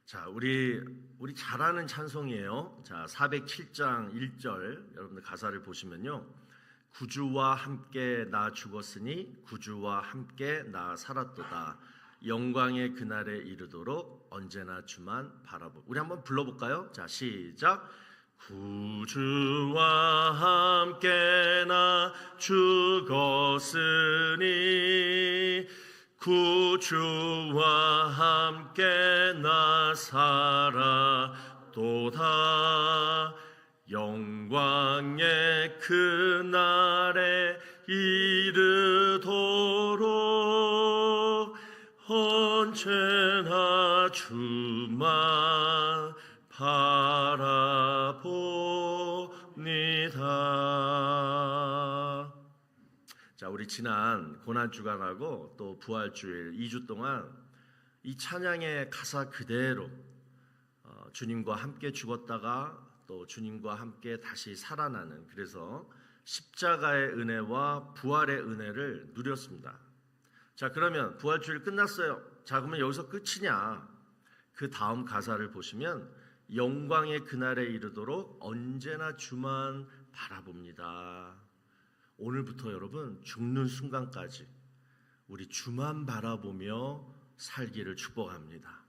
자, 우리 잘 아는 찬송이에요. 자, 407장 1절 여러분들 가사를 보시면요. 구주와 함께 나 죽었으니 구주와 함께 나 살았도다. 영광의 그날에 이르도록 언제나 주만 바라보. 우리 한번 불러볼까요? 자, 시작. 구주와 함께 나 죽었으니 구주와 함께 나 살았도다. 영광의 그날에 이르도록 언제나 주만 바라봅니다. 자, 우리 지난 고난주간하고 또 부활주일 2주 동안 이 찬양의 가사 그대로 주님과 함께 죽었다가 또 주님과 함께 다시 살아나는, 그래서 십자가의 은혜와 부활의 은혜를 누렸습니다. 자, 그러면 부활주일 끝났어요. 자, 그러면 여기서 끝이냐? 그 다음 가사를 보시면 영광의 그날에 이르도록 언제나 주만 바라봅니다. 오늘부터 여러분 죽는 순간까지 우리 주만 바라보며 살기를 축복합니다.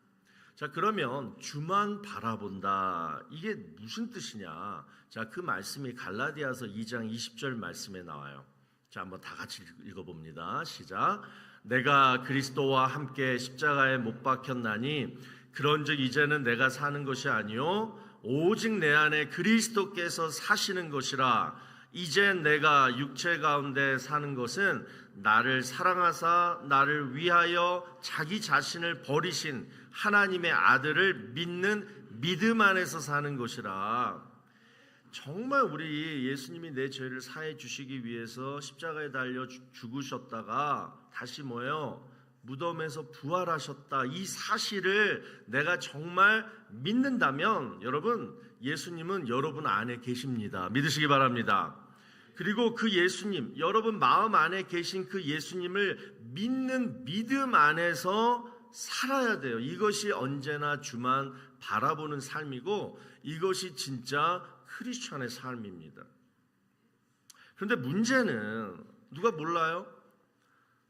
자, 그러면 주만 바라본다, 이게 무슨 뜻이냐? 자, 그 말씀이 갈라디아서 2장 20절 말씀에 나와요. 자, 한번 다 같이 읽어봅니다. 시작. 내가 그리스도와 함께 십자가에 못 박혔나니 그런즉 이제는 내가 사는 것이 아니요 오직 내 안에 그리스도께서 사시는 것이라. 이제 내가 육체 가운데 사는 것은 나를 사랑하사 나를 위하여 자기 자신을 버리신 하나님의 아들을 믿는 믿음 안에서 사는 것이라. 정말 우리 예수님이 내 죄를 사해 주시기 위해서 십자가에 달려 죽으셨다가 다시 무덤에서 부활하셨다, 이 사실을 내가 정말 믿는다면 여러분, 예수님은 여러분 안에 계십니다. 믿으시기 바랍니다. 그리고 그 예수님, 여러분 마음 안에 계신 그 예수님을 믿는 믿음 안에서 살아야 돼요. 이것이 언제나 주만 바라보는 삶이고 이것이 진짜 크리스천의 삶입니다. 그런데 문제는 누가 몰라요?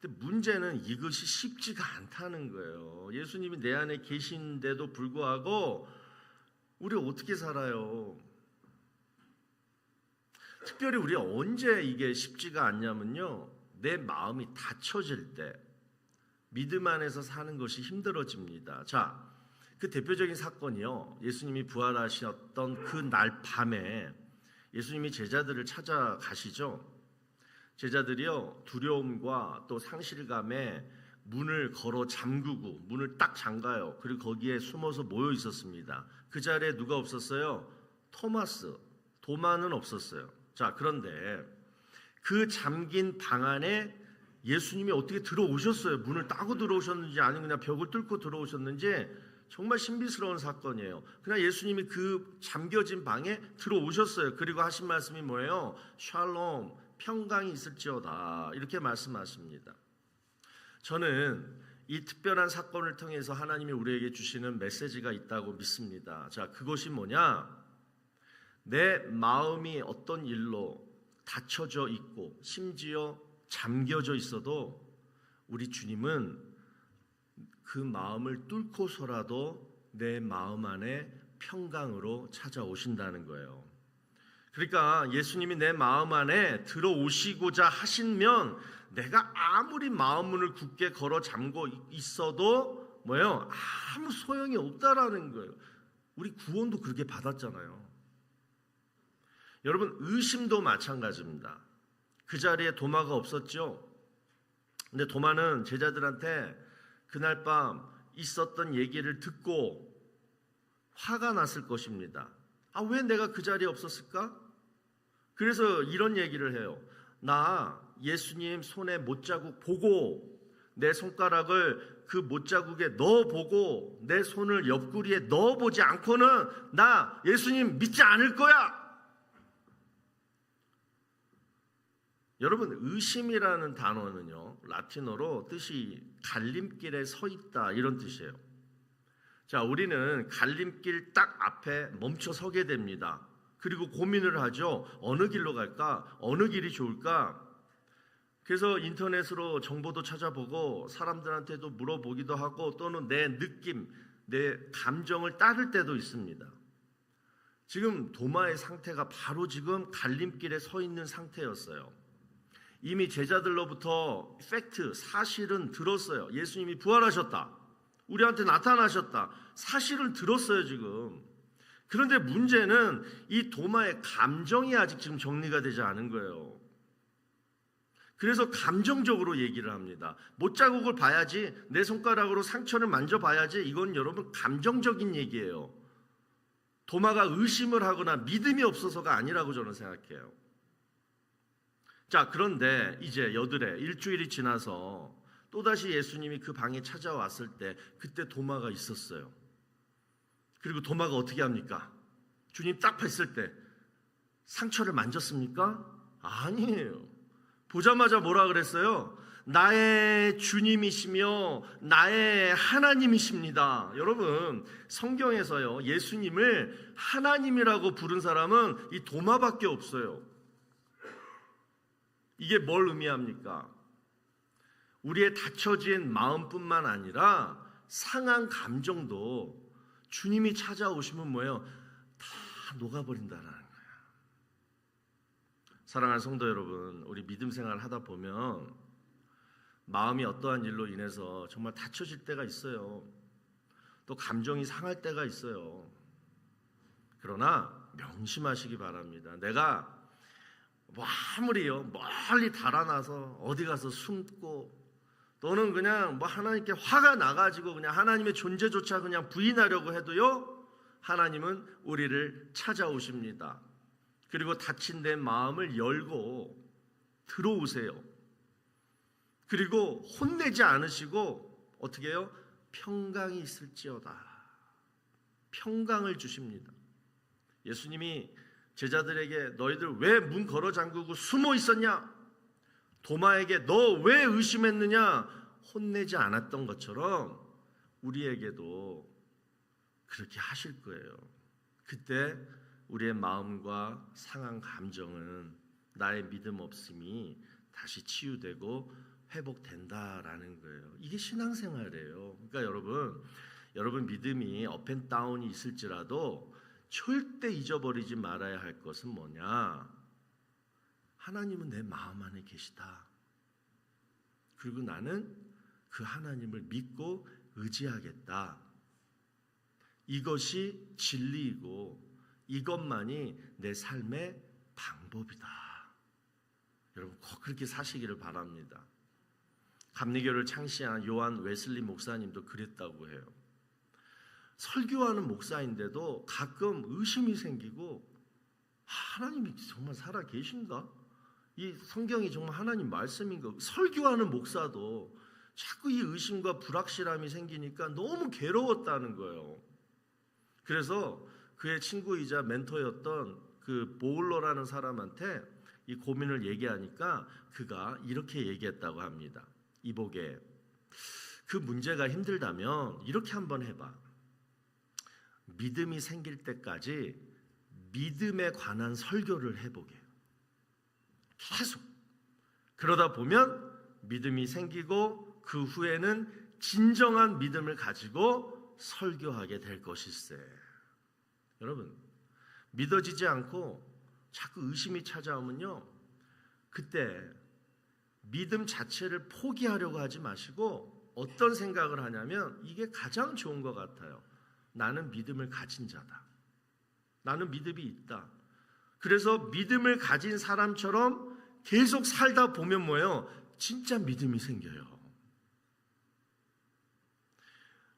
근데 문제는 이것이 쉽지가 않다는 거예요. 예수님이 내 안에 계신데도 불구하고 우리 어떻게 살아요? 특별히 우리 언제 이게 쉽지가 않냐면요, 내 마음이 닫혀질 때 믿음 안에서 사는 것이 힘들어집니다. 자, 그 대표적인 사건이요, 예수님이 부활하셨던 그 날 밤에 예수님이 제자들을 찾아가시죠. 제자들이요, 두려움과 또 상실감에 문을 걸어 잠그고 문을 딱 잠가요. 그리고 거기에 숨어서 모여 있었습니다. 그 자리에 누가 없었어요? 토마스, 도마는 없었어요. 자, 그런데 그 잠긴 방 안에 예수님이 어떻게 들어오셨어요. 문을 따고 들어오셨는지 아니면 그냥 벽을 뚫고 들어오셨는지 정말 신비스러운 사건이에요. 그냥 예수님이 그 잠겨진 방에 들어오셨어요. 그리고 하신 말씀이 뭐예요? 샬롬, 평강이 있을지어다, 이렇게 말씀하십니다. 저는 이 특별한 사건을 통해서 하나님이 우리에게 주시는 메시지가 있다고 믿습니다. 자, 그것이 뭐냐? 내 마음이 어떤 일로 닫혀져 있고 심지어 잠겨져 있어도 우리 주님은 그 마음을 뚫고서라도 내 마음 안에 평강으로 찾아오신다는 거예요. 그러니까 예수님이 내 마음 안에 들어오시고자 하시면 내가 아무리 마음 문을 굳게 걸어 잠고 있어도 아무 소용이 없다라는 거예요. 우리 구원도 그렇게 받았잖아요. 여러분, 의심도 마찬가지입니다. 그 자리에 도마가 없었죠. 근데 도마는 제자들한테 그날 밤 있었던 얘기를 듣고 화가 났을 것입니다. 아, 왜 내가 그 자리에 없었을까? 그래서 이런 얘기를 해요. 나 예수님 손에 못자국 보고 내 손가락을 그 못자국에 넣어보고 내 손을 옆구리에 넣어보지 않고는 나 예수님 믿지 않을 거야. 여러분, 의심이라는 단어는요, 라틴어로 뜻이 갈림길에 서 있다, 이런 뜻이에요. 자, 우리는 갈림길 딱 앞에 멈춰 서게 됩니다. 그리고 고민을 하죠. 어느 길로 갈까? 어느 길이 좋을까? 그래서 인터넷으로 정보도 찾아보고 사람들한테도 물어보기도 하고 또는 내 느낌, 내 감정을 따를 때도 있습니다. 지금 도마의 상태가 바로 지금 갈림길에 서 있는 상태였어요. 이미 제자들로부터 팩트, 사실은 들었어요. 예수님이 부활하셨다. 우리한테 나타나셨다. 사실은 들었어요, 지금. 그런데 문제는 이 도마의 감정이 아직 지금 정리가 되지 않은 거예요. 그래서 감정적으로 얘기를 합니다. 못자국을 봐야지, 내 손가락으로 상처를 만져봐야지. 이건 여러분 감정적인 얘기예요. 도마가 의심을 하거나 믿음이 없어서가 아니라고 저는 생각해요. 자, 그런데 이제 여드레 일주일이 지나서 또다시 예수님이 그 방에 찾아왔을 때 그때 도마가 있었어요. 그리고 도마가 어떻게 합니까? 주님 딱 뵀을 때 상처를 만졌습니까? 아니에요. 보자마자 뭐라 그랬어요? 나의 주님이시며 나의 하나님이십니다. 여러분, 성경에서요, 예수님을 하나님이라고 부른 사람은 이 도마밖에 없어요. 이게 뭘 의미합니까? 우리의 닫혀진 마음뿐만 아니라 상한 감정도 주님이 찾아오시면 뭐예요? 다 녹아버린다는 거예요. 사랑하는 성도 여러분, 우리 믿음 생활을 하다 보면 마음이 어떠한 일로 인해서 정말 닫혀질 때가 있어요. 또 감정이 상할 때가 있어요. 그러나 명심하시기 바랍니다. 내가 아무리요 멀리 달아나서 어디 가서 숨고 또는 그냥 하나님께 화가 나가지고 그냥 하나님의 존재조차 그냥 부인하려고 해도요, 하나님은 우리를 찾아오십니다. 그리고 닫힌 내 마음을 열고 들어오세요. 그리고 혼내지 않으시고 어떻게 해요? 평강이 있을지어다. 평강을 주십니다. 예수님이 제자들에게 너희들 왜 문 걸어 잠그고 숨어 있었냐? 도마에게 너 왜 의심했느냐? 혼내지 않았던 것처럼 우리에게도 그렇게 하실 거예요. 그때 우리의 마음과 상한 감정은 나의 믿음 없음이 다시 치유되고 회복된다라는 거예요. 이게 신앙생활이에요. 그러니까 여러분 믿음이 업앤다운이 있을지라도 절대 잊어버리지 말아야 할 것은 뭐냐? 하나님은 내 마음 안에 계시다. 그리고 나는 그 하나님을 믿고 의지하겠다. 이것이 진리이고 이것만이 내 삶의 방법이다. 여러분 꼭 그렇게 사시기를 바랍니다. 감리교를 창시한 요한 웨슬리 목사님도 그랬다고 해요. 설교하는 목사인데도 가끔 의심이 생기고 하나님이 정말 살아 계신가? 이 성경이 정말 하나님 말씀인가? 설교하는 목사도 자꾸 이 의심과 불확실함이 생기니까 너무 괴로웠다는 거예요. 그래서 그의 친구이자 멘토였던 그 보울러라는 사람한테 이 고민을 얘기하니까 그가 이렇게 얘기했다고 합니다. 이보게, 그 문제가 힘들다면 이렇게 한번 해봐. 믿음이 생길 때까지 믿음에 관한 설교를 해보게. 계속. 그러다 보면 믿음이 생기고 그 후에는 진정한 믿음을 가지고 설교하게 될 것일세. 여러분, 믿어지지 않고 자꾸 의심이 찾아오면요, 그때 믿음 자체를 포기하려고 하지 마시고 어떤 생각을 하냐면 이게 가장 좋은 것 같아요. 나는 믿음을 가진 자다. 나는 믿음이 있다. 그래서 믿음을 가진 사람처럼 계속 살다 보면 뭐예요? 진짜 믿음이 생겨요.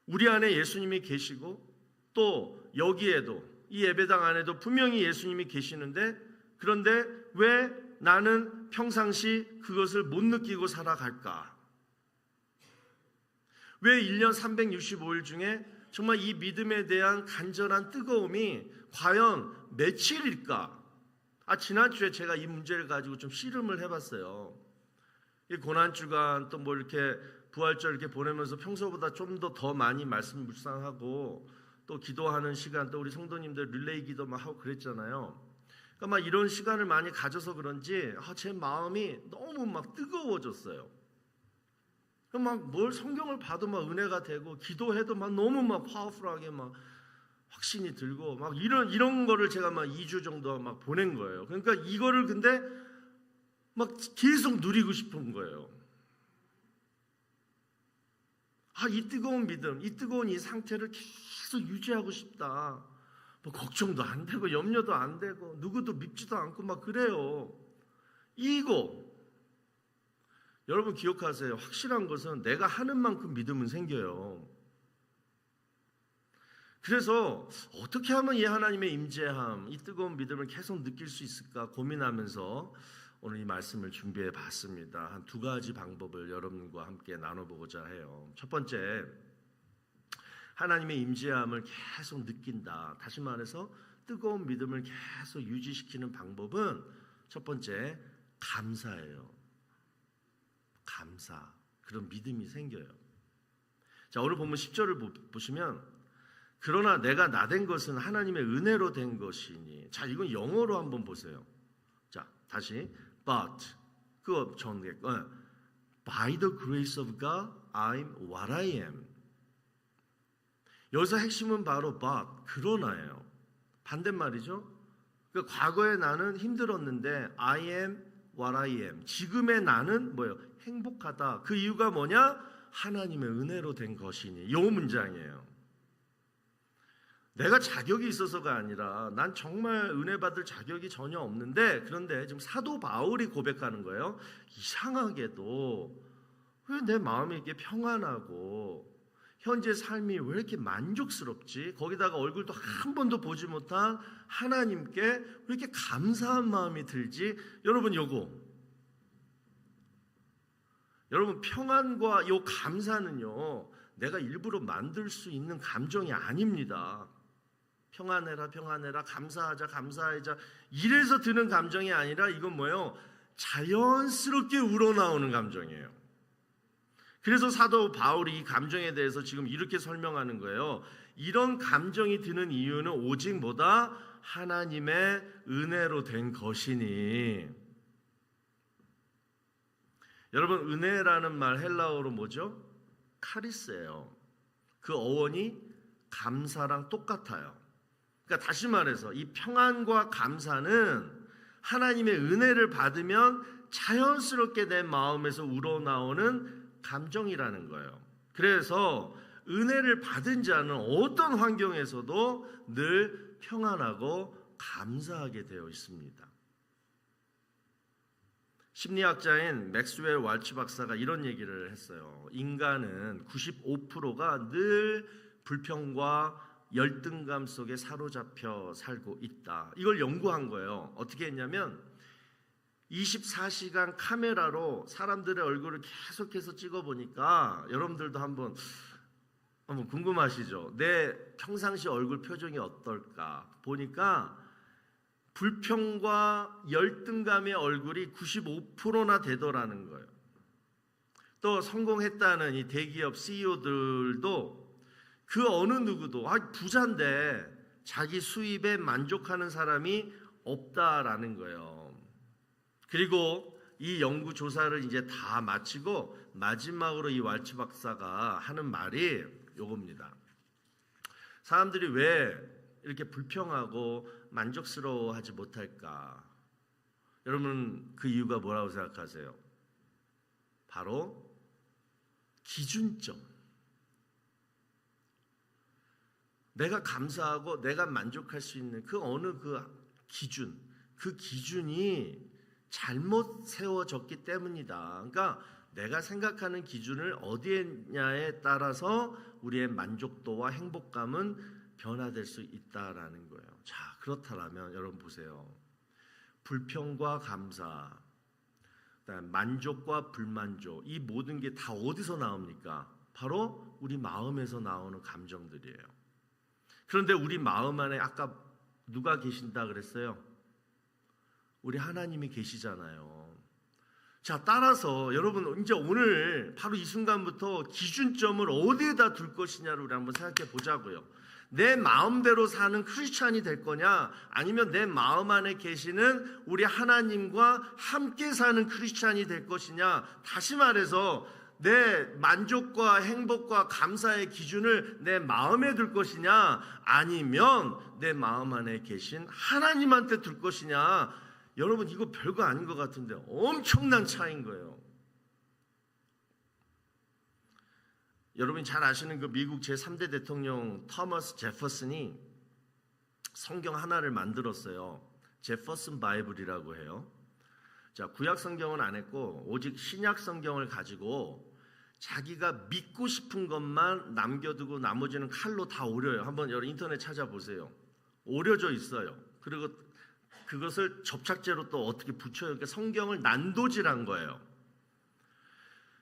우리 안에 예수님이 계시고 또 여기에도 이 예배당 안에도 분명히 예수님이 계시는데, 그런데 왜 나는 평상시 그것을 못 느끼고 살아갈까? 왜 1년 365일 중에 정말 이 믿음에 대한 간절한 뜨거움이 과연 며칠일까? 지난주에 제가 이 문제를 가지고 좀 씨름을 해봤어요. 이 고난주간 또 이렇게 부활절 이렇게 보내면서 평소보다 좀 더 많이 말씀 묵상하고 또 기도하는 시간, 또 우리 성도님들 릴레이 기도 막 하고 그랬잖아요. 그러니까 막 이런 시간을 많이 가져서 그런지 제 마음이 너무 막 뜨거워졌어요. 막 뭘 성경을 봐도 막 은혜가 되고 기도해도 막 너무 막 파워풀하게 막 확신이 들고 막 이런 거를 제가 막 2주 정도 막 보낸 거예요. 그러니까 이거를 근데 막 계속 누리고 싶은 거예요. 이 뜨거운 믿음, 이 뜨거운 이 상태를 계속 유지하고 싶다. 뭐 걱정도 안 되고 염려도 안 되고 누구도 밉지도 않고 막 그래요. 이거 여러분 기억하세요. 확실한 것은 내가 하는 만큼 믿음은 생겨요. 그래서 어떻게 하면 이 하나님의 임재함, 이 뜨거운 믿음을 계속 느낄 수 있을까 고민하면서 오늘 이 말씀을 준비해 봤습니다. 한 2가지 방법을 여러분과 함께 나눠보고자 해요. 첫 번째, 하나님의 임재함을 계속 느낀다. 다시 말해서 뜨거운 믿음을 계속 유지시키는 방법은 첫 번째, 감사예요. 감사. 그런 믿음이 생겨요. 자, 오늘 본문 10절을 보시면 그러나 내가 나된 것은 하나님의 은혜로 된 것이니. 자, 이건 영어로 한번 보세요. 자, 다시 but 그거 전개 by the grace of God I'm what I am. 여기서 핵심은 바로 but 그러나예요. 반대말이죠. 그러니까 과거에 나는 힘들었는데 I am what I am. 지금의 나는 뭐예요? 행복하다. 그 이유가 뭐냐? 하나님의 은혜로 된 것이니. 이 문장이에요. 내가 자격이 있어서가 아니라 난 정말 은혜 받을 자격이 전혀 없는데, 그런데 지금 사도 바울이 고백하는 거예요. 이상하게도 왜 내 마음이 이렇게 평안하고 현재 삶이 왜 이렇게 만족스럽지? 거기다가 얼굴도 한 번도 보지 못한 하나님께 왜 이렇게 감사한 마음이 들지? 여러분 여러분 평안과 요 감사는요, 내가 일부러 만들 수 있는 감정이 아닙니다. 평안해라 평안해라, 감사하자 감사하자, 이래서 드는 감정이 아니라 이건 뭐예요? 자연스럽게 우러나오는 감정이에요. 그래서 사도 바울이 이 감정에 대해서 지금 이렇게 설명하는 거예요. 이런 감정이 드는 이유는 오직 뭐다? 하나님의 은혜로 된 것이니. 여러분, 은혜라는 말 헬라어로 뭐죠? 카리스예요. 그 어원이 감사랑 똑같아요. 그러니까 다시 말해서 이 평안과 감사는 하나님의 은혜를 받으면 자연스럽게 내 마음에서 우러나오는 감정이라는 거예요. 그래서 은혜를 받은 자는 어떤 환경에서도 늘 평안하고 감사하게 되어 있습니다. 심리학자인 맥스웰 왈츠 박사가 이런 얘기를 했어요. 인간은 95%가 늘 불평과 열등감 속에 사로잡혀 살고 있다. 이걸 연구한 거예요. 어떻게 했냐면 24시간 카메라로 사람들의 얼굴을 계속해서 찍어보니까, 여러분들도 한번 궁금하시죠? 내 평상시 얼굴 표정이 어떨까 보니까 불평과 열등감의 얼굴이 95%나 되더라는 거예요. 또 성공했다는 이 대기업 CEO들도 그 어느 누구도 부자인데 자기 수입에 만족하는 사람이 없다라는 거예요. 그리고 이 연구 조사를 이제 다 마치고 마지막으로 이 왈츠 박사가 하는 말이 요겁니다. 사람들이 왜 이렇게 불평하고 만족스러워하지 못할까? 여러분, 그 이유가 뭐라고 생각하세요? 바로 기준점. 내가 감사하고 내가 만족할 수 있는 그 어느 그 기준이 잘못 세워졌기 때문이다. 그러니까 내가 생각하는 기준을 어디에 있냐에 따라서 우리의 만족도와 행복감은 변화될 수 있다라는 거예요. 자, 그렇다면 여러분 보세요. 불평과 감사, 그다음 만족과 불만족, 이 모든 게 다 어디서 나옵니까? 바로 우리 마음에서 나오는 감정들이에요. 그런데 우리 마음 안에 아까 누가 계신다 그랬어요? 우리 하나님이 계시잖아요. 자, 따라서 여러분 이제 오늘 바로 이 순간부터 기준점을 어디에다 둘 것이냐를 우리 한번 생각해 보자고요. 내 마음대로 사는 크리스찬이 될 거냐, 아니면 내 마음 안에 계시는 우리 하나님과 함께 사는 크리스찬이 될 것이냐. 다시 말해서 내 만족과 행복과 감사의 기준을 내 마음에 둘 것이냐, 아니면 내 마음 안에 계신 하나님한테 둘 것이냐. 여러분 이거 별거 아닌 것 같은데 엄청난 차이인 거예요. 여러분이 잘 아시는 그 미국 제3대 대통령 토머스 제퍼슨이 성경 하나를 만들었어요. 제퍼슨 바이블이라고 해요. 자, 구약 성경은 안 했고 오직 신약 성경을 가지고 자기가 믿고 싶은 것만 남겨두고 나머지는 칼로 다 오려요. 한번 여러분 인터넷 찾아보세요. 오려져 있어요. 그리고 그것을 접착제로 또 어떻게 붙여요. 그러니까 성경을 난도질한 거예요.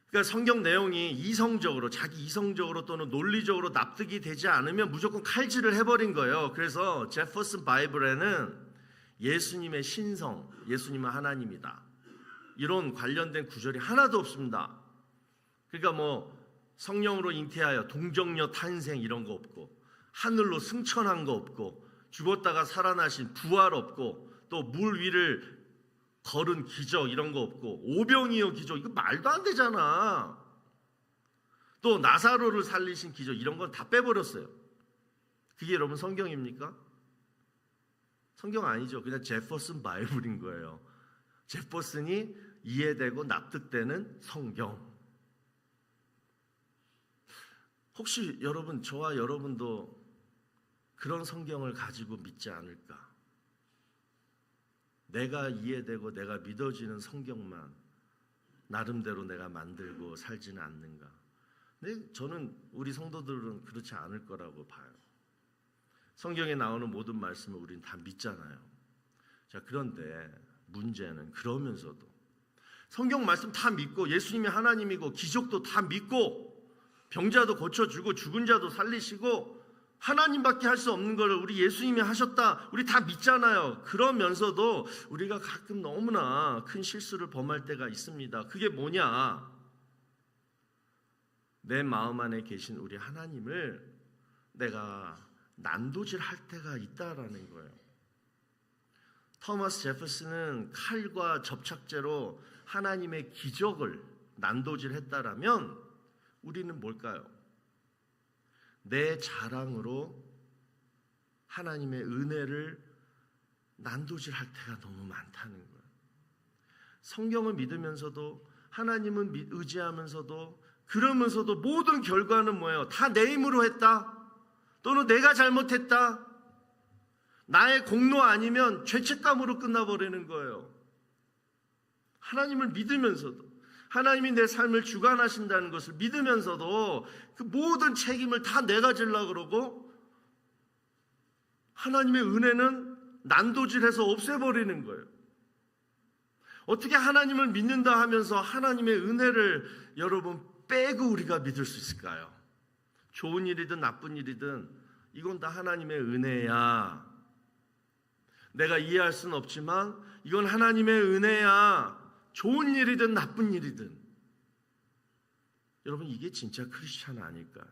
그러니까 성경 내용이 이성적으로, 자기 이성적으로 또는 논리적으로 납득이 되지 않으면 무조건 칼질을 해버린 거예요. 그래서 제퍼슨 바이블에는 예수님의 신성, 예수님은 하나님이다, 이런 관련된 구절이 하나도 없습니다. 그러니까 뭐 성령으로 잉태하여 동정녀 탄생 이런 거 없고, 하늘로 승천한 거 없고, 죽었다가 살아나신 부활 없고, 또 물 위를 걸은 기적 이런 거 없고, 오병이어 기적 이거 말도 안 되잖아. 또 나사로를 살리신 기적 이런 건 다 빼버렸어요. 그게 여러분 성경입니까? 성경 아니죠. 그냥 제퍼슨 바이블인 거예요. 제퍼슨이 이해되고 납득되는 성경. 혹시 여러분, 저와 여러분도 그런 성경을 가지고 믿지 않을까? 내가 이해되고 내가 믿어지는 성경만 나름대로 내가 만들고 살지는 않는가? 근데 저는 우리 성도들은 그렇지 않을 거라고 봐요. 성경에 나오는 모든 말씀을 우리는 다 믿잖아요. 자, 그런데 문제는 그러면서도 성경 말씀 다 믿고 예수님이 하나님이고 기적도 다 믿고 병자도 고쳐주고 죽은 자도 살리시고 하나님밖에 할 수 없는 걸 우리 예수님이 하셨다, 우리 다 믿잖아요. 그러면서도 우리가 가끔 너무나 큰 실수를 범할 때가 있습니다. 그게 뭐냐? 내 마음 안에 계신 우리 하나님을 내가 난도질할 때가 있다라는 거예요. 토머스 제퍼슨은 칼과 접착제로 하나님의 기적을 난도질했다라면 우리는 뭘까요? 내 자랑으로 하나님의 은혜를 난도질할 때가 너무 많다는 거예요. 성경을 믿으면서도 하나님은 의지하면서도 그러면서도 모든 결과는 뭐예요? 다 내 힘으로 했다, 또는 내가 잘못했다, 나의 공로 아니면 죄책감으로 끝나버리는 거예요. 하나님을 믿으면서도, 하나님이 내 삶을 주관하신다는 것을 믿으면서도 그 모든 책임을 다 내가 지려고 그러고 하나님의 은혜는 난도질해서 없애버리는 거예요. 어떻게 하나님을 믿는다 하면서 하나님의 은혜를 여러분 빼고 우리가 믿을 수 있을까요? 좋은 일이든 나쁜 일이든 이건 다 하나님의 은혜야. 내가 이해할 수는 없지만 이건 하나님의 은혜야. 좋은 일이든 나쁜 일이든. 여러분 이게 진짜 크리스찬 아닐까요?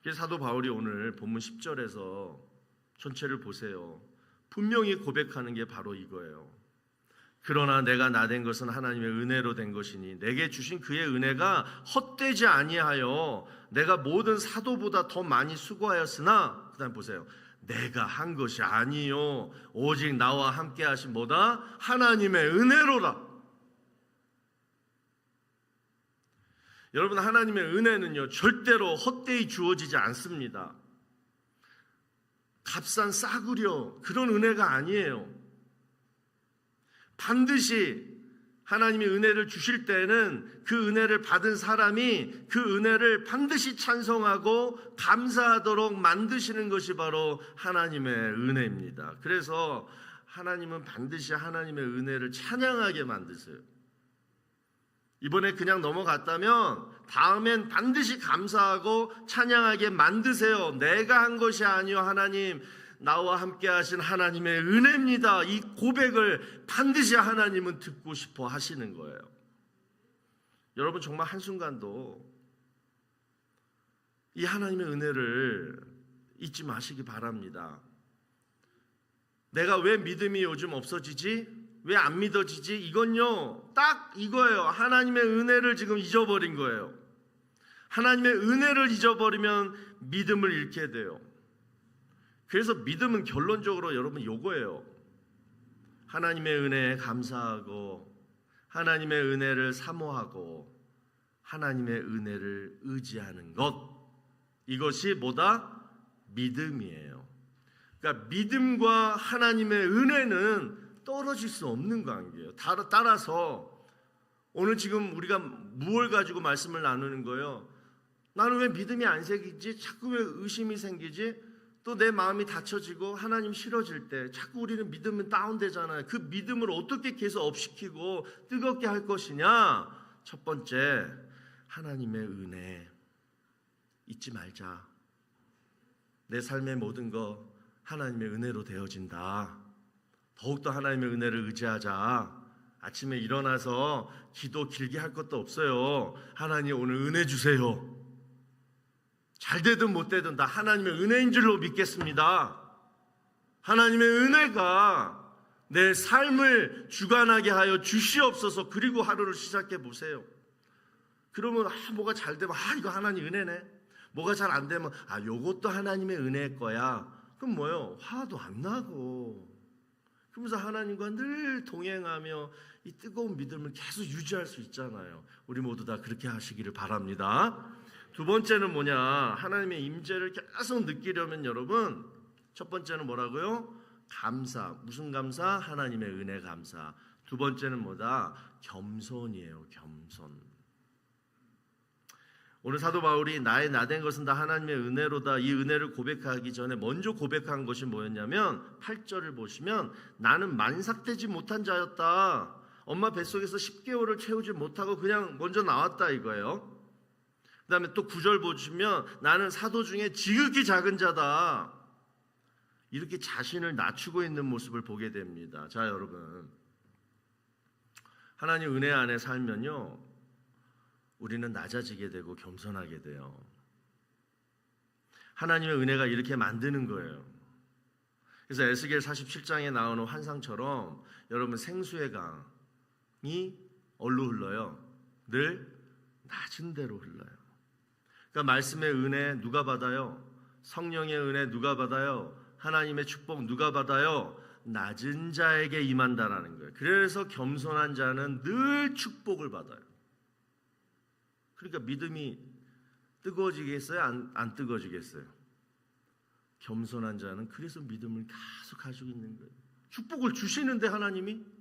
그래서 사도 바울이 오늘 본문 10절에서 전체를 보세요. 분명히 고백하는 게 바로 이거예요. 그러나 내가 나된 것은 하나님의 은혜로 된 것이니 내게 주신 그의 은혜가 헛되지 아니하여 내가 모든 사도보다 더 많이 수고하였으나, 그 다음 보세요. 내가 한 것이 아니요 오직 나와 함께 하신 뭐다? 하나님의 은혜로라. 여러분, 하나님의 은혜는요 절대로 헛되이 주어지지 않습니다. 값싼 싸구려 그런 은혜가 아니에요. 반드시 하나님이 은혜를 주실 때는 그 은혜를 받은 사람이 그 은혜를 반드시 찬송하고 감사하도록 만드시는 것이 바로 하나님의 은혜입니다. 그래서 하나님은 반드시 하나님의 은혜를 찬양하게 만드세요. 이번에 그냥 넘어갔다면 다음엔 반드시 감사하고 찬양하게 만드세요. 내가 한 것이 아니요 하나님, 나와 함께 하신 하나님의 은혜입니다. 이 고백을 반드시 하나님은 듣고 싶어 하시는 거예요. 여러분 정말 한순간도 이 하나님의 은혜를 잊지 마시기 바랍니다. 내가 왜 믿음이 요즘 없어지지? 왜 안 믿어지지? 이건요, 딱 이거예요. 하나님의 은혜를 지금 잊어버린 거예요. 하나님의 은혜를 잊어버리면 믿음을 잃게 돼요. 그래서 믿음은 결론적으로 여러분 요거예요. 하나님의 은혜에 감사하고 하나님의 은혜를 사모하고 하나님의 은혜를 의지하는 것, 이것이 뭐다? 믿음이에요. 그러니까 믿음과 하나님의 은혜는 떨어질 수 없는 관계예요. 따라서 오늘 지금 우리가 무엇을 가지고 말씀을 나누는 거예요? 나는 왜 믿음이 안 생기지? 자꾸 왜 의심이 생기지? 또 내 마음이 닫혀지고 하나님 싫어질 때 자꾸 우리는 믿음은 다운되잖아요. 그 믿음을 어떻게 계속 업시키고 뜨겁게 할 것이냐? 첫 번째, 하나님의 은혜 잊지 말자. 내 삶의 모든 거 하나님의 은혜로 되어진다. 더욱더 하나님의 은혜를 의지하자. 아침에 일어나서 기도 길게 할 것도 없어요. 하나님 오늘 은혜 주세요. 잘 되든 못 되든 다 하나님의 은혜인 줄로 믿겠습니다. 하나님의 은혜가 내 삶을 주관하게 하여 주시옵소서. 그리고 하루를 시작해 보세요. 그러면 뭐가 잘 되면 이거 하나님 은혜네. 뭐가 잘 안 되면 요것도 하나님의 은혜일 거야. 그럼 뭐예요? 화도 안 나고. 그러면서 하나님과 늘 동행하며 이 뜨거운 믿음을 계속 유지할 수 있잖아요. 우리 모두 다 그렇게 하시기를 바랍니다. 두 번째는 뭐냐? 하나님의 임재를 계속 느끼려면 여러분, 첫 번째는 뭐라고요? 감사. 무슨 감사? 하나님의 은혜 감사. 두 번째는 뭐다? 겸손이에요. 겸손. 오늘 사도 바울이 나의 나된 것은 다 하나님의 은혜로다, 이 은혜를 고백하기 전에 먼저 고백한 것이 뭐였냐면 8절을 보시면 나는 만삭되지 못한 자였다. 엄마 뱃속에서 10개월을 채우지 못하고 그냥 먼저 나왔다 이거예요. 그 다음에 또 9절 보시면 나는 사도 중에 지극히 작은 자다. 이렇게 자신을 낮추고 있는 모습을 보게 됩니다. 자, 여러분, 하나님 은혜 안에 살면요, 우리는 낮아지게 되고 겸손하게 돼요. 하나님의 은혜가 이렇게 만드는 거예요. 그래서 에스겔 47장에 나오는 환상처럼 여러분, 생수의 강이 어디로 흘러요? 늘 낮은 데로 흘러요. 그러니까 말씀의 은혜 누가 받아요? 성령의 은혜 누가 받아요? 하나님의 축복 누가 받아요? 낮은 자에게 임한다라는 거예요. 그래서 겸손한 자는 늘 축복을 받아요. 그러니까 믿음이 뜨거워지겠어요? 안 뜨거워지겠어요? 겸손한 자는 그래서 믿음을 계속 가지고 있는 거예요. 축복을 주시는데 하나님이.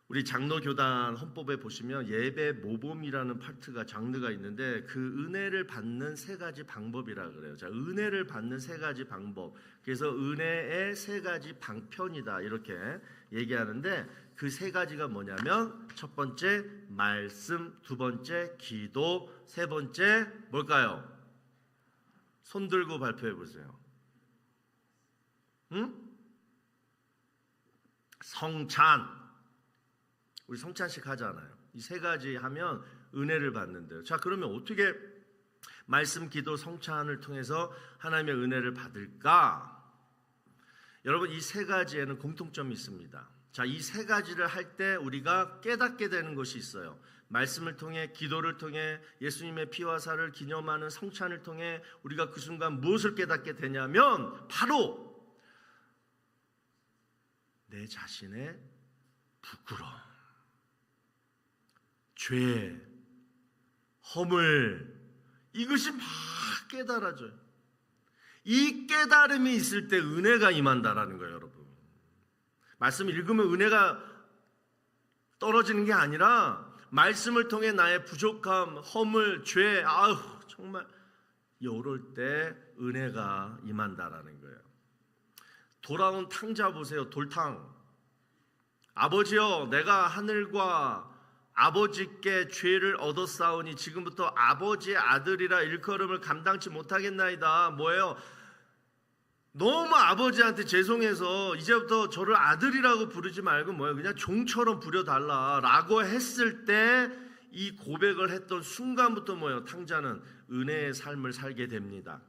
우리 장로교단 헌법에 보시면 예배 모범이라는 파트가 장르가 있는데 그 은혜를 받는 세 가지 방법이라 그래요. 자, 은혜를 받는 세 가지 방법. 그래서 은혜의 세 가지 방편이다 이렇게 얘기하는데 그 세 가지가 뭐냐면 첫 번째 말씀, 두 번째 기도, 세 번째 뭘까요? 손 들고 발표해 보세요. 성찬. 우리 성찬식 하잖아요. 이 세 가지 하면 은혜를 받는데요. 자, 그러면 어떻게 말씀, 기도, 성찬을 통해서 하나님의 은혜를 받을까? 여러분, 이 세 가지에는 공통점이 있습니다. 자, 이 세 가지를 할 때 우리가 깨닫게 되는 것이 있어요. 말씀을 통해, 기도를 통해, 예수님의 피와 살을 기념하는 성찬을 통해 우리가 그 순간 무엇을 깨닫게 되냐면 바로 내 자신의 부끄러움, 죄, 허물, 이것이 막 깨달아져요. 이 깨달음이 있을 때 은혜가 임한다라는 거예요, 여러분. 말씀 읽으면 은혜가 떨어지는 게 아니라 말씀을 통해 나의 부족함, 허물, 죄, 정말 이럴 때 은혜가 임한다라는 거예요. 돌아온 탕자 보세요. 돌탕. 아버지여, 내가 하늘과 아버지께 죄를 얻었사오니 지금부터 아버지의 아들이라 일컬음을 감당치 못하겠나이다. 뭐예요? 너무 아버지한테 죄송해서 이제부터 저를 아들이라고 부르지 말고 그냥 종처럼 부려달라라고 했을 때 이 고백을 했던 순간부터 탕자는 은혜의 삶을 살게 됩니다.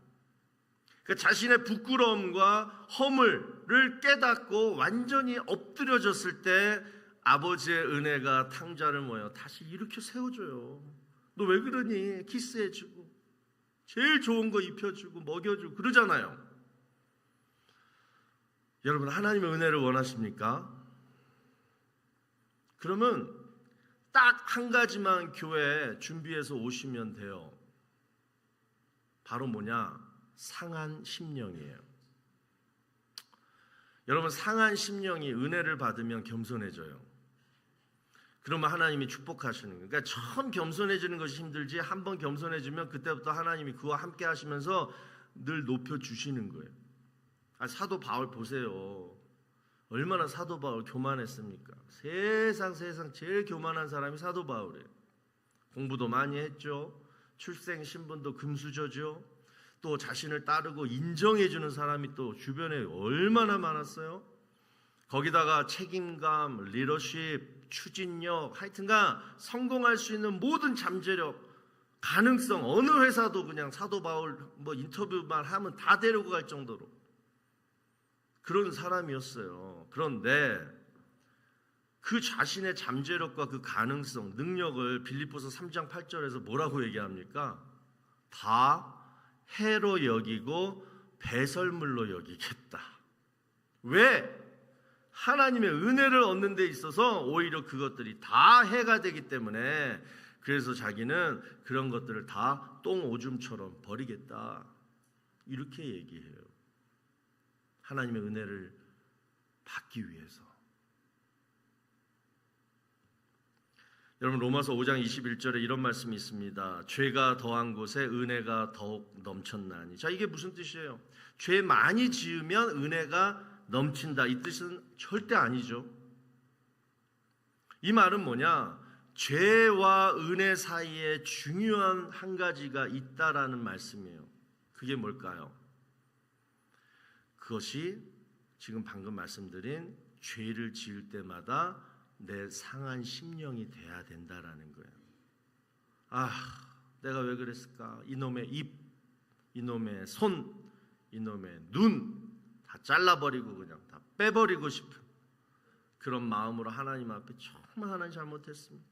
그러니까 자신의 부끄러움과 허물을 깨닫고 완전히 엎드려졌을 때 아버지의 은혜가 탕자를 다시 일으켜 세워줘요. 너 왜 그러니? 키스해주고 제일 좋은 거 입혀주고 먹여주고 그러잖아요. 여러분, 하나님의 은혜를 원하십니까? 그러면 딱 한 가지만 교회에 준비해서 오시면 돼요. 바로 상한 심령이에요. 여러분, 상한 심령이 은혜를 받으면 겸손해져요. 그러면 하나님이 축복하시는 거예요. 그러니까 처음 겸손해지는 것이 힘들지, 한번 겸손해지면 그때부터 하나님이 그와 함께 하시면서 늘 높여주시는 거예요. 사도 바울 보세요. 얼마나 사도 바울 교만했습니까? 세상 제일 교만한 사람이 사도 바울이에요. 공부도 많이 했죠. 출생 신분도 금수저죠. 또 자신을 따르고 인정해주는 사람이 또 주변에 얼마나 많았어요. 거기다가 책임감, 리더십, 추진력, 하여튼간 성공할 수 있는 모든 잠재력, 가능성, 어느 회사도 그냥 사도 바울 인터뷰만 하면 다 데리고 갈 정도로 그런 사람이었어요. 그런데 그 자신의 잠재력과 그 가능성, 능력을 빌립보서 3장 8절에서 뭐라고 얘기합니까? 다 해로 여기고 배설물로 여기겠다. 왜? 하나님의 은혜를 얻는 데 있어서 오히려 그것들이 다 해가 되기 때문에, 그래서 자기는 그런 것들을 다 똥오줌처럼 버리겠다. 이렇게 얘기해요. 하나님의 은혜를 받기 위해서. 여러분, 로마서 5장 21절에 이런 말씀이 있습니다. 죄가 더한 곳에 은혜가 더욱 넘쳤나니. 자, 이게 무슨 뜻이에요? 죄 많이 지으면 은혜가 넘친다, 이 뜻은 절대 아니죠. 이 말은 죄와 은혜 사이에 중요한 한 가지가 있다라는 말씀이에요. 그게 뭘까요? 그것이 지금 방금 말씀드린 죄를 지을 때마다 내 상한 심령이 돼야 된다라는 거예요. 내가 왜 그랬을까? 이놈의 입, 이놈의 손, 이놈의 눈 다 잘라버리고 그냥 다 빼버리고 싶은 그런 마음으로 하나님 앞에 정말 하나님 잘못했습니다.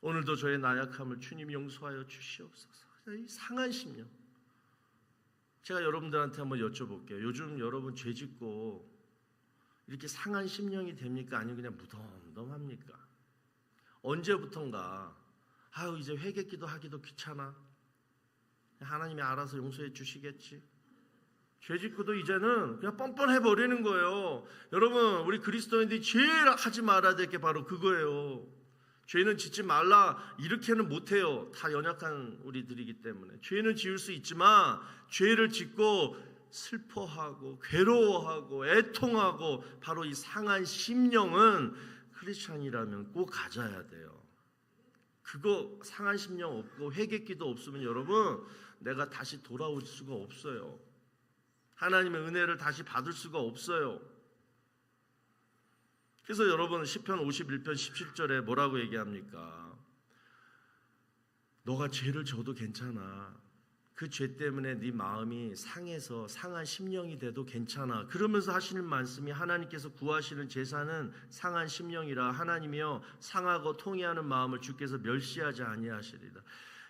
오늘도 저의 나약함을 주님 용서하여 주시옵소서. 이 상한 심령. 제가 여러분들한테 한번 여쭤볼게요. 요즘 여러분 죄 짓고 이렇게 상한 심령이 됩니까? 아니면 그냥 무덤덤합니까? 언제부턴가 이제 회개기도 하기도 귀찮아. 하나님이 알아서 용서해 주시겠지. 죄 짓고도 이제는 그냥 뻔뻔해 버리는 거예요. 여러분, 우리 그리스도인들이 제일 하지 말아야 될 게 바로 그거예요. 죄는 짓지 말라 이렇게는 못해요. 다 연약한 우리들이기 때문에. 죄는 지을 수 있지만 죄를 짓고 슬퍼하고 괴로워하고 애통하고 바로 이 상한 심령은 크리스찬이라면 꼭 가져야 돼요. 그거 상한 심령 없고 회개기도 없으면 여러분, 내가 다시 돌아올 수가 없어요. 하나님의 은혜를 다시 받을 수가 없어요. 그래서 여러분, 시편 51편 17절에 뭐라고 얘기합니까? 너가 죄를 져도 괜찮아. 그 죄 때문에 네 마음이 상해서 상한 심령이 돼도 괜찮아. 그러면서 하시는 말씀이, 하나님께서 구하시는 제사는 상한 심령이라. 하나님이여 상하고 통회하는 마음을 주께서 멸시하지 아니하시리라.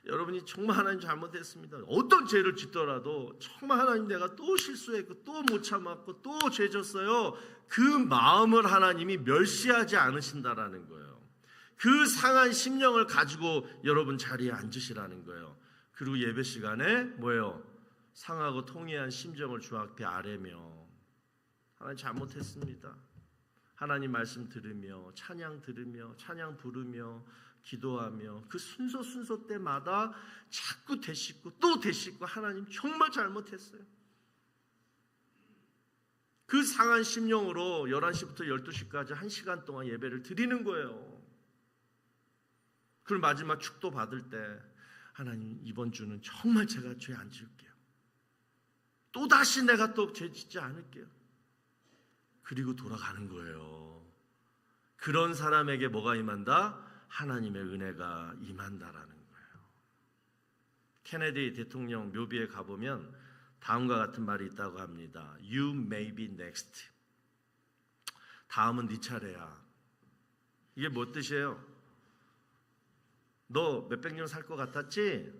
여러분이 정말 하나님 잘못했습니다. 어떤 죄를 짓더라도 정말 하나님 내가 또 실수했고 또 못 참았고 또 죄 졌어요. 그 마음을 하나님이 멸시하지 않으신다라는 거예요. 그 상한 심령을 가지고 여러분 자리에 앉으시라는 거예요. 그리고 예배 시간에 상하고 통회한 심정을 주 앞에 아뢰며, 하나님 잘못했습니다. 하나님 말씀 들으며 찬양 들으며 찬양 부르며 기도하며 그 순서 때마다 자꾸 되씹고 또 되씹고, 하나님 정말 잘못했어요. 그 상한 심령으로 11시부터 12시까지 1시간 동안 예배를 드리는 거예요. 그리고 마지막 축도 받을 때, 하나님 이번 주는 정말 제가 죄 안 지을게요. 또다시 내가 또 죄짓지 않을게요. 그리고 돌아가는 거예요. 그런 사람에게 뭐가 임한다? 하나님의 은혜가 임한다라는 거예요. 케네디 대통령 묘비에 가보면 다음과 같은 말이 있다고 합니다. You may be next. 다음은 네 차례야. 이게 뭐 뜻이에요? 너 몇백 년 살 것 같았지?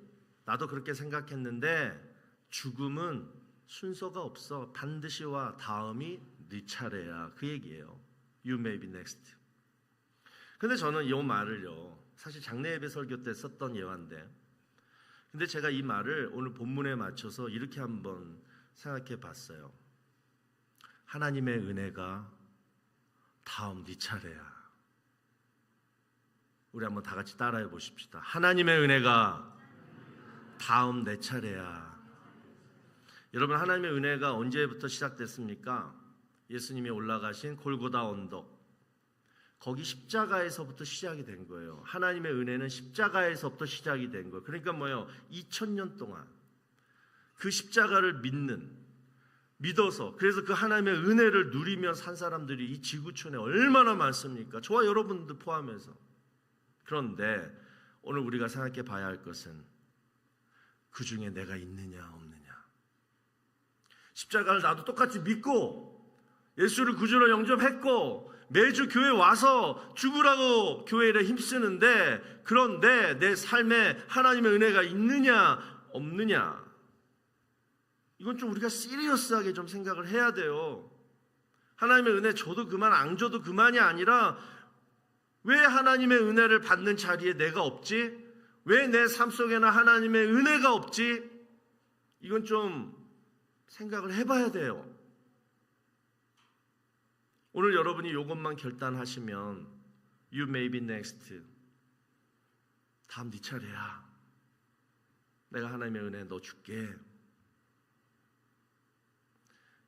나도 그렇게 생각했는데 죽음은 순서가 없어. 반드시 와. 다음이 네 차례야. 그 얘기예요. You may be next. 근데 저는 이 말을요, 사실 장례 예배 설교 때 썼던 예화인데, 근데 제가 이 말을 오늘 본문에 맞춰서 이렇게 한번 생각해 봤어요. 하나님의 은혜가 다음 네 차례야. 우리 한번 다 같이 따라해 보십시다. 하나님의 은혜가 다음 내 차례야. 여러분, 하나님의 은혜가 언제부터 시작됐습니까? 예수님이 올라가신 골고다 언덕, 거기 십자가에서부터 시작이 된 거예요. 하나님의 은혜는 십자가에서부터 시작이 된 거예요. 그러니까 뭐예요? 2000년 동안 그 십자가를 믿어서, 그래서 그 하나님의 은혜를 누리며 산 사람들이 이 지구촌에 얼마나 많습니까? 저와 여러분들 포함해서. 그런데 오늘 우리가 생각해 봐야 할 것은 그 중에 내가 있느냐 없느냐. 십자가를 나도 똑같이 믿고 예수를 구주로 영접했고 매주 교회 와서 죽으라고 교회를 힘쓰는데, 그런데 내 삶에 하나님의 은혜가 있느냐 없느냐, 이건 좀 우리가 시리어스하게 좀 생각을 해야 돼요. 하나님의 은혜 줘도 그만 안 줘도 그만이 아니라, 왜 하나님의 은혜를 받는 자리에 내가 없지? 왜 내 삶 속에는 하나님의 은혜가 없지? 이건 좀 생각을 해봐야 돼요. 오늘 여러분이 이것만 결단하시면 You may be next. 다음 네 차례야. 내가 하나님의 은혜 너 줄게.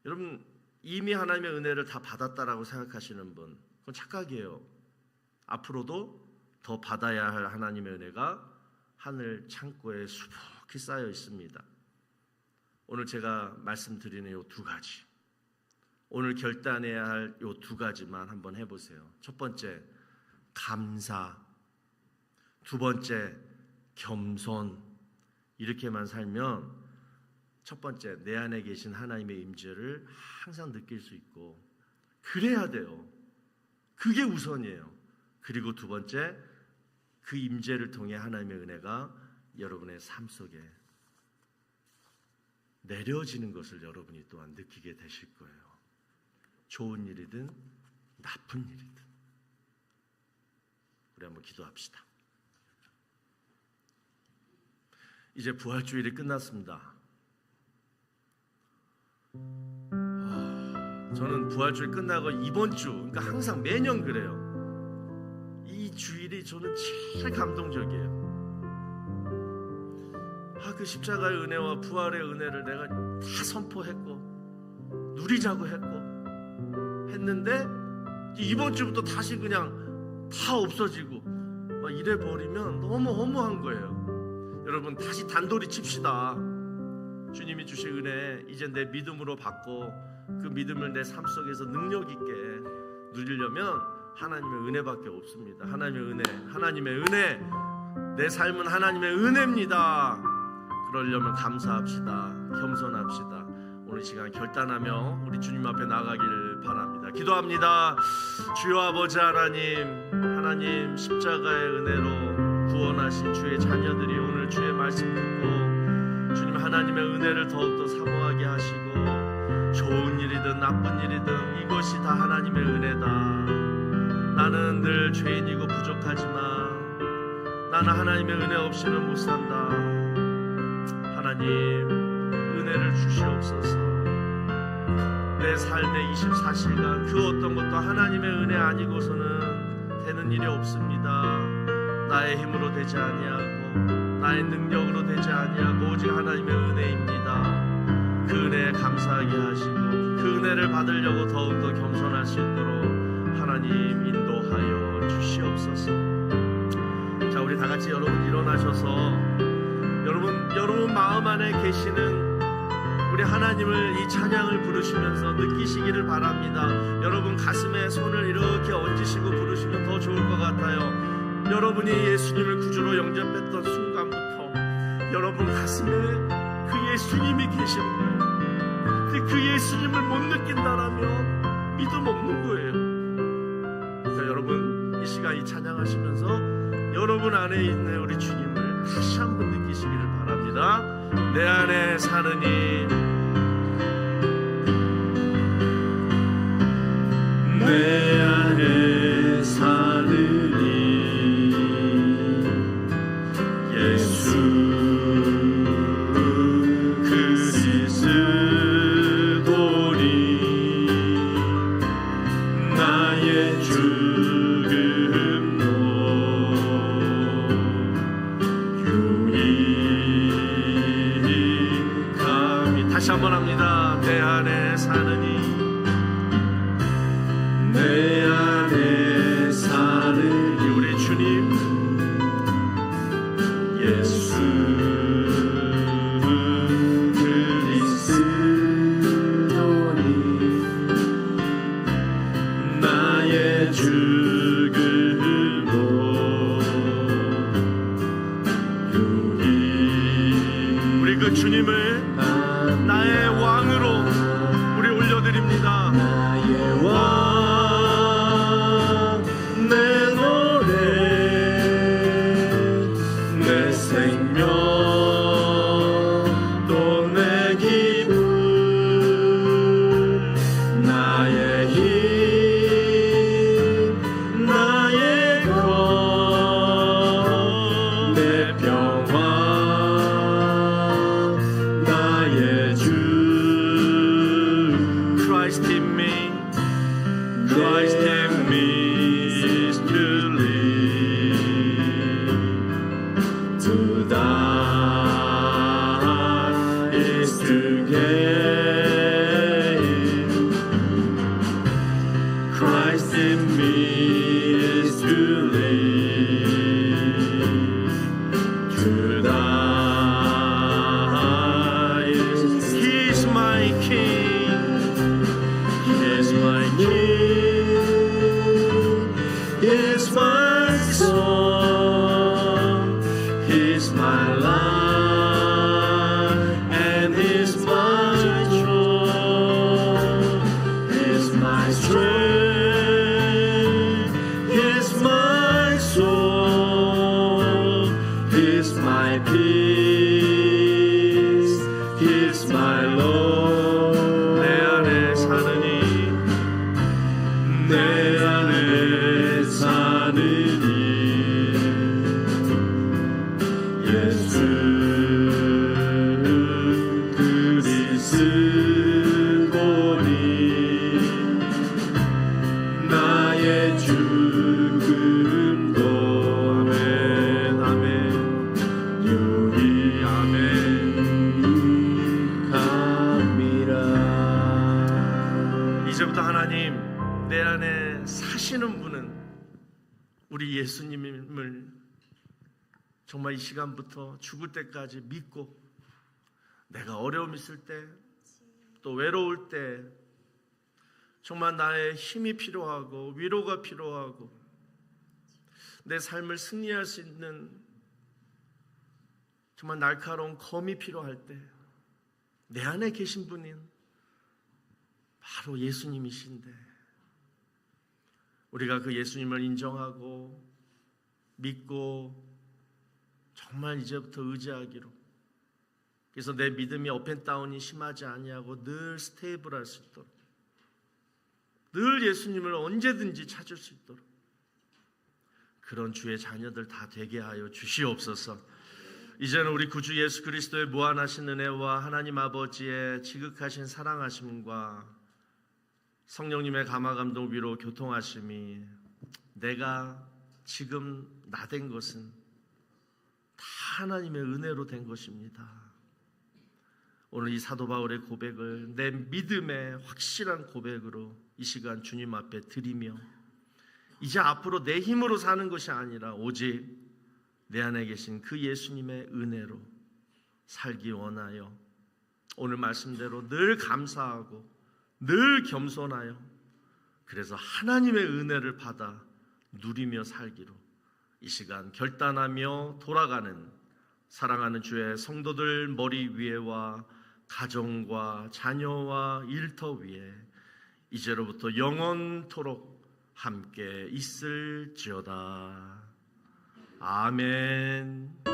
여러분, 이미 하나님의 은혜를 다 받았다라고 생각하시는 분, 그건 착각이에요. 앞으로도 더 받아야 할 하나님의 은혜가 하늘 창고에 수북히 쌓여 있습니다. 오늘 제가 말씀드리는 이 두 가지, 오늘 결단해야 할 이 두 가지만 한번 해보세요. 첫 번째, 감사. 두 번째, 겸손. 이렇게만 살면 첫 번째, 내 안에 계신 하나님의 임재를 항상 느낄 수 있고, 그래야 돼요. 그게 우선이에요. 그리고 두 번째, 그 임재를 통해 하나님의 은혜가 여러분의 삶 속에 내려지는 것을 여러분이 또한 느끼게 되실 거예요. 좋은 일이든 나쁜 일이든. 우리 한번 기도합시다. 이제 부활주일이 끝났습니다. 저는 부활주일 끝나고 이번 주, 그러니까 항상 매년 그래요. 이 주일이 저는 제일 감동적이에요. 그 십자가의 은혜와 부활의 은혜를 내가 다 선포했고 누리자고 했는데 이번 주부터 다시 그냥 다 없어지고 막 이래 버리면 너무 허무한 거예요. 여러분, 다시 단도리 칩시다. 주님이 주신 은혜 이제 내 믿음으로 받고 그 믿음을 내 삶 속에서 능력 있게 누리려면 하나님의 은혜밖에 없습니다. 하나님의 은혜. 내 삶은 하나님의 은혜입니다. 그러려면 감사합시다. 겸손합시다. 오늘 시간 결단하며 우리 주님 앞에 나가기를 바랍니다. 기도합니다. 주여 아버지 하나님 십자가의 은혜로 구원하신 주의 자녀들이 오늘 주의 말씀 듣고 주님 하나님의 은혜를 더욱더 사모하게 하시고, 좋은 일이든 나쁜 일이든 이것이 다 하나님의 은혜다. 나는 늘 죄인이고 부족하지만 나는 하나님의 은혜 없이는 못 산다. 하나님, 은혜를 주시옵소서. 내 삶의 24시간 그 어떤 것도 하나님의 은혜 아니고서는 되는 일이 없습니다. 나의 힘으로 되지 아니하고 나의 능력으로 되지 아니하고 오직 하나님의 은혜입니다. 그 은혜에 감사하게 하시고 그 은혜를 받으려고 더욱더 겸손할 수 있도록 하나님 인도하여 주시옵소서. 자, 우리 다같이 여러분 일어나셔서 여러분 마음 안에 계시는 우리 하나님을 이 찬양을 부르시면서 느끼시기를 바랍니다. 여러분 가슴에 손을 이렇게 얹으시고 부르시면 더 좋을 것 같아요. 여러분이 예수님을 구주로 영접했던 순간부터 여러분 가슴에 그 예수님이 계신 거예요. 그 예수님을 못 느낀다라면 믿음 없는 거예요. 그러니까 여러분 이 시간 이 찬양하시면서 여러분 안에 있는 우리 주님을 다시 한번 느끼시기를 바랍니다. 내 안에 사는 이, 내 안에 사는 이 예수 그리스도니 나의 죽음도 유익함이. 다시 한번 합니다. 내 안에 사느니, 내 안에 사느니 우리 주님 예수 그리스도니 나의 죽음도 유익. 우리 그 주님을 나의 왕으로 우리 올려드립니다. 나의 왕, 내 노래, 내 생명, 또 내 기분, 나의 힘, 나의 것, 내 평화, 나의 주. Christ in me, Christ in me is to live, to die is to gain. Christ in me is to live, to die is. He is my King, He is my King, He is my song, He is my life, and He is my joy, He is my strength, He is my soul, He is my peace, He is my Lord. 내 안에 사느니, 내 안에 사느니 예수 그리스도니 나의 죽음도 아멘 아멘 유익 아멘 감이라. 이제부터 하나님 내 안에 사시는 분은 우리 예수님을 정말 이 시간부터 죽을 때까지 믿고, 내가 어려움 있을 때, 또 외로울 때, 정말 나의 힘이 필요하고 위로가 필요하고 내 삶을 승리할 수 있는 정말 날카로운 검이 필요할 때 내 안에 계신 분인 바로 예수님이신데, 우리가 그 예수님을 인정하고 믿고 정말 이제부터 의지하기로, 그래서 내 믿음이 업앤다운이 심하지 아니하고 늘 스테이블할 수 있도록, 늘 예수님을 언제든지 찾을 수 있도록 그런 주의 자녀들 다 되게 하여 주시옵소서. 이제는 우리 구주 예수 그리스도의 무한하신 은혜와 하나님 아버지의 지극하신 사랑하심과 성령님의 감화감동 위로 교통하심이 내가 지금 나 된 것은 다 하나님의 은혜로 된 것입니다. 오늘 이 사도 바울의 고백을 내 믿음의 확실한 고백으로 이 시간 주님 앞에 드리며, 이제 앞으로 내 힘으로 사는 것이 아니라 오직 내 안에 계신 그 예수님의 은혜로 살기 원하여 오늘 말씀대로 늘 감사하고 늘 겸손하여 그래서 하나님의 은혜를 받아 누리며 살기로 이 시간 결단하며 돌아가는 사랑하는 주의 성도들 머리 위에와 가정과 자녀와 일터 위에 이제로부터 영원토록 함께 있을지어다. 아멘.